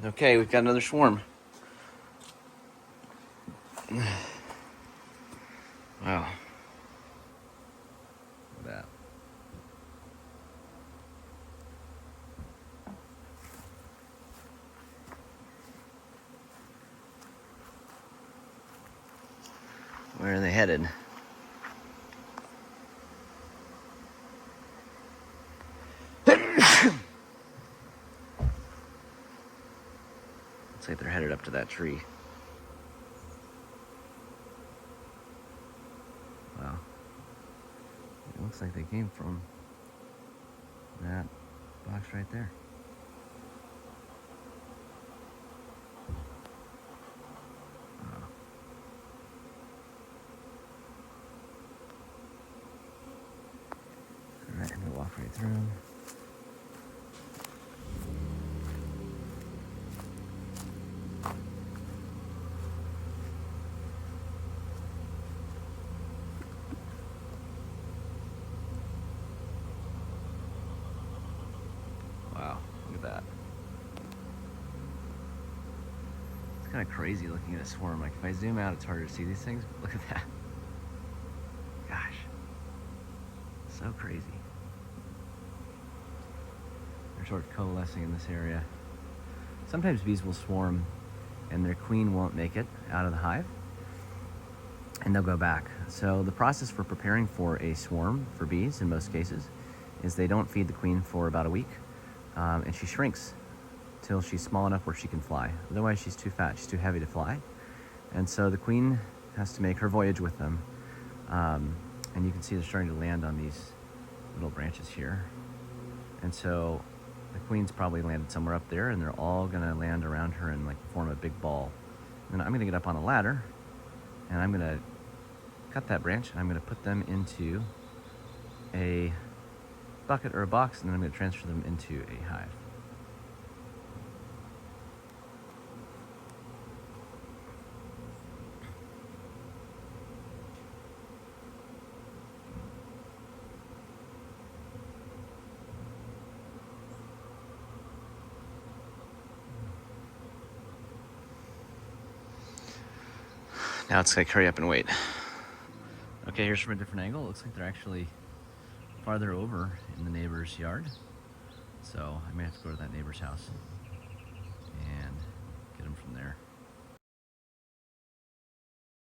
Okay, we've got another swarm. Wow. Look at that. Where are they headed? Looks like they're headed up to that tree. Wow. It looks like they came from that box right there. Wow. Alright, I'm gonna walk right through them. Wow, look at that. It's kind of crazy looking at a swarm. Like if I zoom out, it's harder to see these things. But look at that. Gosh, so crazy. They're sort of coalescing in this area. Sometimes bees will swarm and their queen won't make it out of the hive and they'll go back. So the process for preparing for a swarm for bees in most cases is they don't feed the queen for about a week and she shrinks till she's small enough where she can fly. Otherwise she's too fat, she's too heavy to fly. And so the queen has to make her voyage with them. And you can see they're starting to land on these little branches here. And so the queen's probably landed somewhere up there and they're all gonna land around her and like form a big ball. And then I'm gonna get up on a ladder and I'm gonna cut that branch and I'm gonna put them into a bucket or a box and then I'm gonna transfer them into a hive. Now it's gonna hurry up and wait. Okay, here's from a different angle. It looks like they're actually farther over in the neighbor's yard. So I may have to go to that neighbor's house and get them from there.